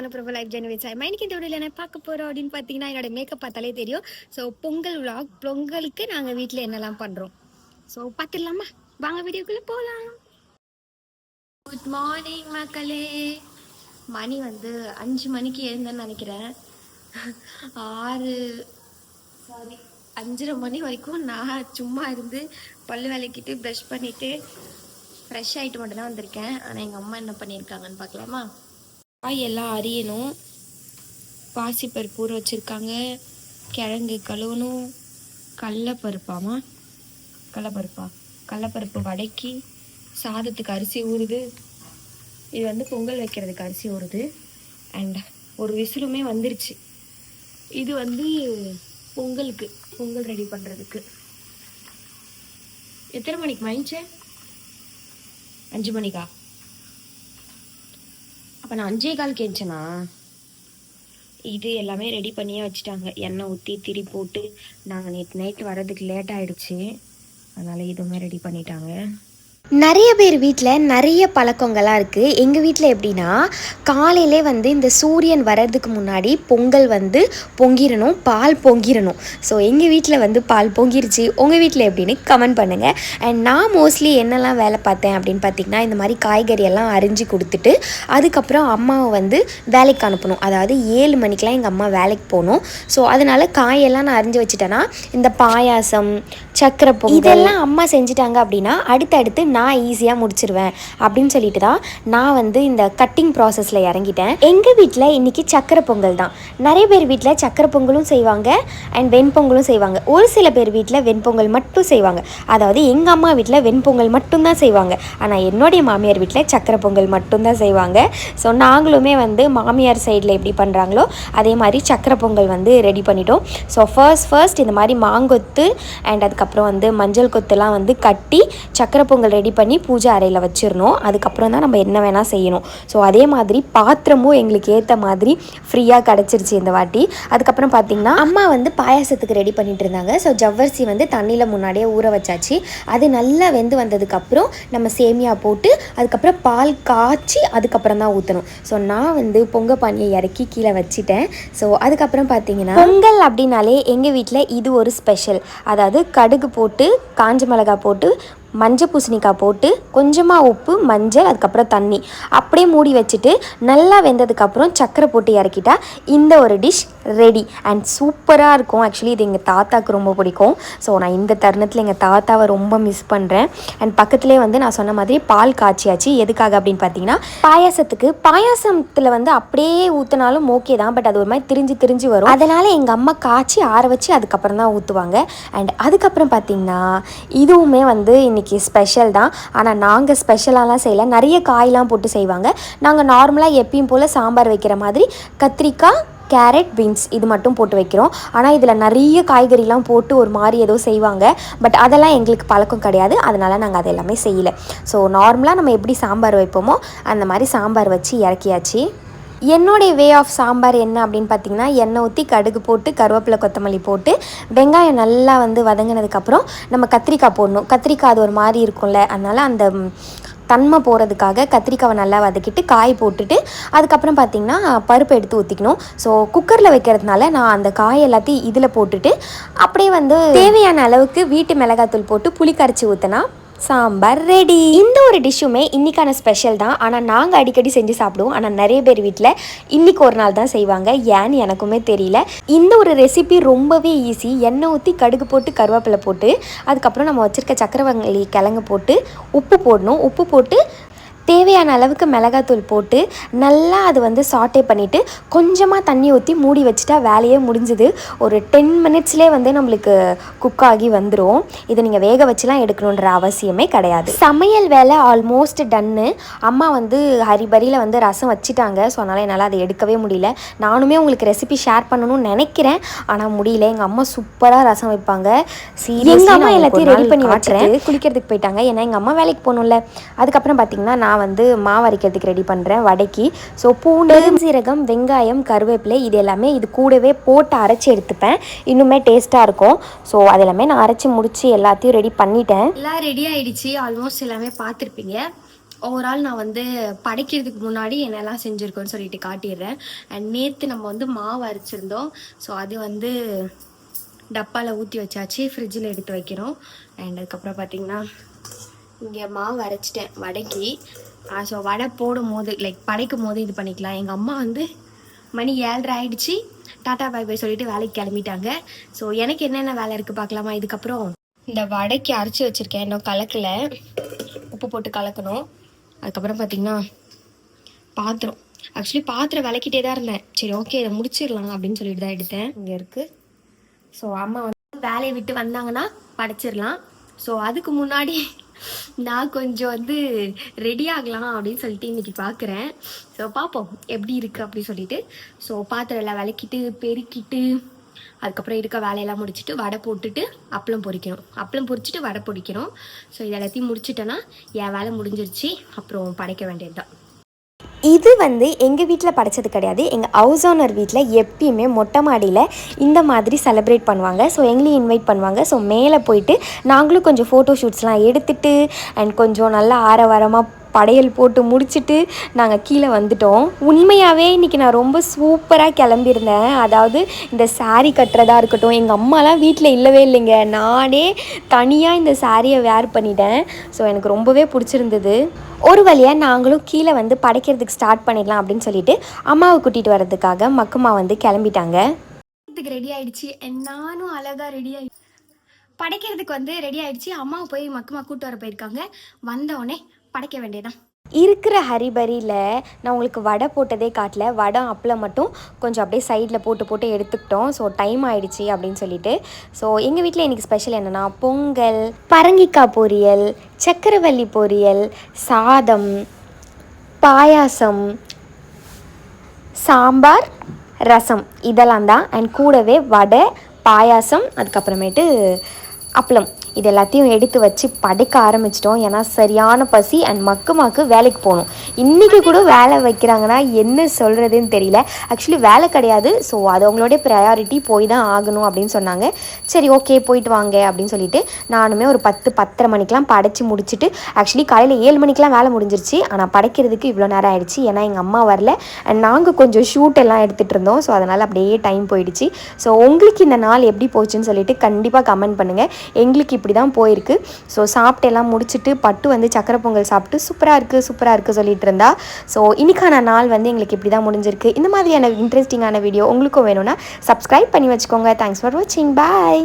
நானும் பிரபு life generate sir இன்னைக்கு இந்த வீடியோவில் என்ன பார்க்க போகிறோம் அப்படின்னு பார்த்தீங்கன்னா என்னோட மேக்கப் பார்த்தாலே தெரியும். ஸோ பொங்கல் விளாக், பொங்கலுக்கு நாங்கள் வீட்டில் என்னெல்லாம் பண்ணுறோம் ஸோ பார்த்துடலாமா? வாங்க வீடியோக்குள்ளே போகலாம். குட் மார்னிங் மக்களே. மணி 5 மணிக்கு எழுந்தேன்னு நினைக்கிறேன். 5:30 மணி வரைக்கும் நான் சும்மா இருந்து பல்லு விளக்கிட்டு ப்ரஷ் பண்ணிவிட்டு ஃப்ரெஷ் ஆகிட்டு மட்டும் தான் வந்திருக்கேன். ஆனால் எங்கள் அம்மா என்ன பண்ணியிருக்காங்கன்னு பார்க்கலாமா? காய் எல்லாம் அரியணும், பாசிப்பருப்பு ஊற வச்சுருக்காங்க, கிழங்கு கழுவணும், கடலப்பருப்பு வடக்கி சாதத்துக்கு அரிசி ஊறுது. இது பொங்கல் வைக்கிறதுக்கு அரிசி ஊறுது. அண்ட் ஒரு விசிலுமே வந்துருச்சு. இது பொங்கல் ரெடி பண்ணுறதுக்கு. எத்தனை மணிக்கு மணிச்சே? 5 மணிக்கா? அப்போ நான் 5:15 கேச்சேனா? இது எல்லாமே ரெடி பண்ணியே வச்சுட்டாங்க. எண்ணெய் ஊற்றி திரி போட்டு. நாங்கள் நேற்று நைட்டு வர்றதுக்கு லேட் ஆகிடுச்சு, அதனால் இதுவுமே ரெடி பண்ணிட்டாங்க. நிறைய பேர் வீட்டில் நிறைய பழக்கங்கள்லாம் இருக்குது. எங்கள் வீட்டில் எப்படின்னா, காலையிலே இந்த சூரியன் வர்றதுக்கு முன்னாடி பொங்கல் பொங்கிடணும், பால் பொங்கிடணும். ஸோ எங்கள் வீட்டில் பால் பொங்கிருச்சு. உங்கள் வீட்டில் எப்படின்னு கமெண்ட் பண்ணுங்கள். அண்ட் நான் மோஸ்ட்லி என்னெல்லாம் வேலை பார்த்தேன் அப்படின்னு பார்த்திங்கன்னா, இந்த மாதிரி காய்கறியெல்லாம் அரிஞ்சு கொடுத்துட்டு அதுக்கப்புறம் அம்மாவை வேலைக்கு அனுப்பணும். அதாவது 7 மணிக்கெலாம் எங்கள் அம்மா வேலைக்கு போகணும். ஸோ அதனால் காயெல்லாம் நான் அரிஞ்சு வச்சுட்டேன்னா இந்த பாயாசம், சக்கரை பொங்கல் இதெல்லாம் அம்மா செஞ்சுட்டாங்க அப்படின்னா அடுத்தடுத்து நான் ஈஸியாக முடிச்சிருவேன் அப்படின்னு சொல்லிட்டு தான் நான் இந்த கட்டிங் ப்ராசஸில் இறங்கிட்டேன். எங்கள் வீட்டில் இன்றைக்கி சக்கரை பொங்கல் தான். நிறைய பேர் வீட்டில் சக்கரை பொங்கலும் செய்வாங்க அண்ட் வெண்பொங்கலும் செய்வாங்க. ஒரு சில பேர் வீட்டில் வெண்பொங்கல் மட்டும் செய்வாங்க. அதாவது எங்கள் அம்மா வீட்டில் வெண்பொங்கல் மட்டும்தான் செய்வாங்க. ஆனால் என்னுடைய மாமியார் வீட்டில் சக்கரை பொங்கல் மட்டும்தான் செய்வாங்க. ஸோ நாங்களுமே மாமியார் சைடில் எப்படி பண்ணுறாங்களோ அதே மாதிரி சக்கரை பொங்கல் ரெடி பண்ணிட்டோம். ஸோ ஃபர்ஸ்ட் இந்த மாதிரி மாங்கொத்து அண்ட் அதுக்கப்புறம் மஞ்சள் கொத்துலாம் கட்டி சக்கரை பொங்கல் ரெடி பண்ணி பூஜை அறையில் வச்சிடணும். அதுக்கப்புறம் தான் நம்ம என்ன வேணால் செய்யணும். ஸோ அதே மாதிரி பாத்திரமும் எங்களுக்கு ஏற்ற மாதிரி ஃப்ரீயாக கிடச்சிருச்சு இந்த வாட்டி. அதுக்கப்புறம் பார்த்திங்கன்னா அம்மா பாயாசத்துக்கு ரெடி பண்ணிட்டு இருந்தாங்க. ஸோ ஜவ்வரிசி தண்ணியில் முன்னாடியே ஊற வச்சாச்சு. அது நல்லா வெந்து வந்ததுக்கப்புறம் நம்ம சேமியா போட்டு அதுக்கப்புறம் பால் காய்ச்சி அதுக்கப்புறம் தான் ஊற்றணும். ஸோ நான் பொங்க பானியை இறக்கி கீழே வச்சுட்டேன். ஸோ அதுக்கப்புறம் பார்த்திங்கன்னா பொங்கல் அப்படின்னாலே எங்கள் வீட்டில் இது ஒரு ஸ்பெஷல். அதாவது கடுகு போட்டு, காஞ்ச மிளகாய் போட்டு, மஞ்சள் பூசணிக்காய் போட்டு, கொஞ்சமாக உப்பு, மஞ்சள், அதுக்கப்புறம் தண்ணி அப்படியே மூடி வச்சுட்டு நல்லா வெந்ததுக்கப்புறம் சக்கரை போட்டு இறக்கிட்டா இந்த ஒரு டிஷ் ரெடி. அண்ட் சூப்பராக இருக்கும். ஆக்சுவலி இது எங்கள் தாத்தாவுக்கு ரொம்ப பிடிக்கும். ஸோ நான் இந்த தருணத்தில் எங்கள் தாத்தாவை ரொம்ப மிஸ் பண்ணுறேன். அண்ட் பக்கத்துலேயே நான் சொன்ன மாதிரி பால் காய்ச்சியாச்சு. எதுக்காக அப்படின்னு பார்த்தீங்கன்னா பாயாசத்தில் அப்படியே ஊற்றினாலும் ஓகே தான், பட் அது ஒரு மாதிரி திரிஞ்சு வரும். அதனால் எங்கள் அம்மா காய்ச்சி ஆற வச்சு அதுக்கப்புறம் தான் ஊற்றுவாங்க. அண்ட் அதுக்கப்புறம் பார்த்திங்கன்னா இதுவுமே இன்னைக்கு ஸ்பெஷல் தான். ஆனால் நாங்கள் ஸ்பெஷலாலாம் செய்யலை. நிறைய காயெலாம் போட்டு செய்வாங்க. நாங்கள் நார்மலாக எப்பயும் போல் சாம்பார் வைக்கிற மாதிரி கத்திரிக்காய், கேரட், பீன்ஸ் இது மட்டும் போட்டு வைக்கிறோம். ஆனால் இதில் நிறைய காய்கறிலாம் போட்டு ஒரு மாதிரி ஏதோ செய்வாங்க. பட் அதெல்லாம் எங்களுக்கு பழக்கம் கிடையாது. அதனால் நாங்கள் அது எல்லாமே செய்யலை. ஸோ நார்மலாக நம்ம எப்படி சாம்பார் வைப்போமோ அந்த மாதிரி சாம்பார் வச்சு இறக்கியாச்சு. என்னுடைய வே ஆஃப் சாம்பார் என்ன அப்படின்னு பார்த்திங்கன்னா, எண்ணெய் ஊற்றி கடுகு போட்டு கருவேப்பிலை கொத்தமல்லி போட்டு வெங்காயம் நல்லா வதங்கினதுக்கப்புறம் நம்ம கத்திரிக்காய் போடணும். கத்திரிக்காய் அது ஒரு மாதிரி இருக்கும்ல, அதனால் அந்த தன்மை போகிறதுக்காக கத்திரிக்காவை நல்லா வதக்கிட்டு காய் போட்டுட்டு அதுக்கப்புறம் பார்த்திங்கன்னா பருப்பு எடுத்து ஊற்றிக்கணும். ஸோ குக்கரில் வைக்கிறதுனால நான் அந்த காய் எல்லாத்தையும் இதில் போட்டுட்டு அப்படியே தேவையான அளவுக்கு வீட்டு மிளகாத்தூள் போட்டு புளி கரைச்சி ஊற்றினா சாம்பார் ரெடி. இந்த ஒரு டிஷ்ஷுமே இன்றைக்கான ஸ்பெஷல் தான். ஆனால் நாங்கள் அடிக்கடி செஞ்சு சாப்பிடுவோம். ஆனால் நிறைய பேர் வீட்டில் இன்றைக்கி ஒரு நாள் தான் செய்வாங்க. ஏன்னு எனக்குமே தெரியல. இந்த ஒரு ரெசிபி ரொம்பவே ஈஸி. எண்ணெய் ஊற்றி கடுகு போட்டு கருவேப்பிலை போட்டு அதுக்கப்புறம் நம்ம வச்சுருக்க சக்கரவள்ளி கிழங்கு போட்டு உப்பு போடணும். உப்பு போட்டு தேவையான அளவுக்கு மிளகாத்தூள் போட்டு நல்லா அது சாட்டே பண்ணிவிட்டு கொஞ்சமாக தண்ணி ஊற்றி மூடி வச்சுட்டா வேலையே முடிஞ்சுது. ஒரு 10 மினிட்ஸ்லேயே நம்மளுக்கு குக் ஆகி வந்துடும். இதை நீங்கள் வேக வச்சுலாம் எடுக்கணுன்ற அவசியமே கிடையாது. சமையல் வேலை ஆல்மோஸ்ட் டன்னு. அம்மா ஹரிபரியில் ரசம் வச்சுட்டாங்க. ஸோ அதனால் என்னால் அதை எடுக்கவே முடியல. நானுமே உங்களுக்கு ரெசிபி ஷேர் பண்ணணும்னு நினைக்கிறேன், ஆனால் முடியல. எங்கள் அம்மா சூப்பராக ரசம் வைப்பாங்க. எங்கள் அம்மா எல்லாத்தையும் ரெடி பண்ணி வச்சுட்டு குளிக்கிறதுக்கு போயிட்டாங்க. ஏன்னா எங்கள் அம்மா வேலைக்கு போகணும்ல. அதுக்கப்புறம் பார்த்திங்கன்னா நான் மாவு அரைக்கிறதுக்கு ரெடி பண்ணுறேன் வடைக்கு. ஸோ பூண்டு, சீரகம், வெங்காயம், கருவேப்பிலை இது எல்லாமே இது கூடவே போட்டு அரைச்சி எடுத்துப்பேன். இன்னுமே டேஸ்ட்டாக இருக்கும். ஸோ அது எல்லாமே நான் அரைச்சி முடித்து எல்லாத்தையும் ரெடி பண்ணிட்டேன். எல்லாம் ரெடி ஆகிடுச்சு. ஆல்மோஸ்ட் எல்லாமே பார்த்துருப்பீங்க. ஓவரால் நான் வந்து படைக்கிறதுக்கு முன்னாடி என்னெல்லாம் செஞ்சுருக்கோன்னு சொல்லிட்டு காட்டிடுறேன். அண்ட் நேற்று நம்ம வந்து மாவு அரைச்சிருந்தோம். ஸோ அது வந்து டப்பாவில் ஊற்றி வச்சாச்சு, ஃப்ரிட்ஜில் எடுத்து வைக்கிறோம். அண்ட் அதுக்கப்புறம் பார்த்திங்கன்னா இங்கே மாவு அரைச்சிட்டேன் வடைக்கு. ஸோ வடை போடும் போது படைக்கும் போது இது பண்ணிக்கலாம். எங்கள் அம்மா வந்து மணி 7:30 ஆயிடுச்சு, டாட்டா பாய் பாய் சொல்லிட்டு வேலைக்கு கிளம்பிட்டாங்க. ஸோ எனக்கு என்னென்ன வேலை இருக்குது பார்க்கலாமா. இதுக்கப்புறம் இந்த வடைக்கு அரைச்சி வச்சுருக்கேன், இன்னும் கலக்கல, உப்பு போட்டு கலக்கணும். அதுக்கப்புறம் பார்த்திங்கன்னா பாத்திரம், ஆக்சுவலி பாத்திரம் விளக்கிட்டே தான் இருந்தேன். சரி ஓகே இதை முடிச்சிடலாம் அப்படின்னு சொல்லிட்டு தான் எடுத்தேன். இங்கே இருக்குது. ஸோ அம்மா வந்து வேலையை விட்டு வந்தாங்கன்னா படைச்சிடலாம். ஸோ அதுக்கு முன்னாடி நான் கொஞ்சம் வந்து ரெடி ஆகலாம் அப்படின்னு சொல்லிட்டு இன்றைக்கி பார்க்குறேன். ஸோ பார்ப்போம் எப்படி இருக்குது அப்படின்னு சொல்லிட்டு. ஸோ பாத்திரம் எல்லாம் விளக்கிட்டு பெருக்கிட்டு அதுக்கப்புறம் இருக்க வேலையெல்லாம் முடிச்சுட்டு வடை போட்டுட்டு அப்பளம் பொரிக்கணும். அப்பளம் பொரிச்சிட்டு வடை பொரிக்கணும். ஸோ இது எல்லாத்தையும் முடிச்சுட்டேன்னா என் வேலை முடிஞ்சிருச்சு. அப்புறம் படைக்க வேண்டியது தான். இது வந்து எங்கள் வீட்டில் படைச்சது கிடையாது. எங்கள் ஹவுஸ் ஓனர் வீட்டில் எப்பயுமே மொட்டை மாடியில் இந்த மாதிரி செலிப்ரேட் பண்ணுவாங்க. ஸோ எங்களையும் இன்வைட் பண்ணுவாங்க. ஸோ மேலே போயிட்டு நாங்களும் கொஞ்சம் ஃபோட்டோ ஷூட்ஸ்லாம் எடுத்துகிட்டு அண்ட் கொஞ்சம் நல்லா ஆரவாரமாக படையல் போட்டு முடிச்சுட்டு நாங்கள் கீழே வந்துட்டோம். உண்மையாகவே இன்றைக்கி நான் ரொம்ப சூப்பராக கிளம்பியிருந்தேன். அதாவது இந்த சாரீ கட்டுறதா இருக்கட்டும், எங்கள் அம்மாலாம் வீட்டில் இல்லவே இல்லைங்க. நானே தனியாக இந்த சாரியை வேர் பண்ணிட்டேன். ஸோ எனக்கு ரொம்பவே பிடிச்சிருந்தது. ஒரு வழியாக நாங்களும் கீழே வந்து படைக்கிறதுக்கு ஸ்டார்ட் பண்ணிடலாம் அப்படின்னு சொல்லிட்டு அம்மாவை கூட்டிகிட்டு வர்றதுக்காக மக்குமா வந்து கிளம்பிட்டாங்க. ரெடி ஆகிடுச்சு, நானும் அழகாக ரெடி ஆகி படைக்கிறதுக்கு வந்து ரெடி ஆகிடுச்சு. அம்மாவை போய் மக்குமா கூட்டு வர போயிருக்காங்க. வந்தவுடனே படைக்க வேண்டியதான். இருக்கிற ஹரிபரியில் நான் உங்களுக்கு வடை போட்டதே காட்டல. வடை அப்பளம் மட்டும் கொஞ்சம் அப்படியே சைடில் போட்டு எடுத்துக்கிட்டோம். ஸோ டைம் ஆகிடுச்சி அப்படின்னு சொல்லிட்டு. ஸோ எங்கள் வீட்டில் இன்றைக்கி ஸ்பெஷல் என்னென்னா பொங்கல், பரங்கிக்காய் பொரியல், சக்கரவள்ளி பொரியல், சாதம், பாயாசம், சாம்பார், ரசம் இதெல்லாம் தான். அண்ட் கூடவே வடை, பாயாசம், அதுக்கப்புறமேட்டு அப்பளம் இது எல்லாத்தையும் எடுத்து வச்சு படைக்க ஆரம்பிச்சிட்டோம். ஏன்னா சரியான பசி அண்ட் மக்குமாக்கு வேலைக்கு போகணும். இன்றைக்கி கூட வேலை வைக்கிறாங்கன்னா என்ன சொல்கிறதுன்னு தெரியல. ஆக்சுவலி வேலை கிடையாது. ஸோ அது அவங்களோட ப்ரையாரிட்டி, போய் தான் ஆகணும் அப்படின்னு சொன்னாங்க. சரி ஓகே போயிட்டு வாங்க அப்படின்னு சொல்லிட்டு நானுமே ஒரு 10-10:30 மணிக்கெலாம் படைச்சி முடிச்சுட்டு, ஆக்சுவலி காலையில் 7 மணிக்கெலாம் வேலை முடிஞ்சிருச்சு. ஆனால் படைக்கிறதுக்கு இவ்வளோ நேரம் ஆயிடுச்சு. ஏன்னா எங்கள் அம்மா வரல அண்ட் நாங்கள் கொஞ்சம் ஷூட் எல்லாம் எடுத்துகிட்டு இருந்தோம். ஸோ அதனால் அப்படியே டைம் போயிடுச்சு. ஸோ உங்களுக்கு இந்த நாள் எப்படி போச்சுன்னு சொல்லிட்டு கண்டிப்பாக கமெண்ட் பண்ணுங்கள். எங்களுக்கு இப்படி தான் போயிருக்கு. ஸோ சாப்பிட்டு எல்லாம் முடிச்சுட்டு பட்டு வந்து சக்கரை பொங்கல் சாப்பிட்டு சூப்பராக இருக்குது சொல்லிட்டு இருந்தா. ஸோ இன்றைக்கான நாள் வந்து எங்களுக்கு இப்படி தான் முடிஞ்சிருக்கு. இந்த மாதிரியான இன்ட்ரெஸ்டிங்கான வீடியோ உங்களுக்கும் வேணும்னா சப்ஸ்கிரைப் பண்ணி வச்சுக்கோங்க. தேங்க்ஸ் ஃபார் வாட்சிங். பாய்.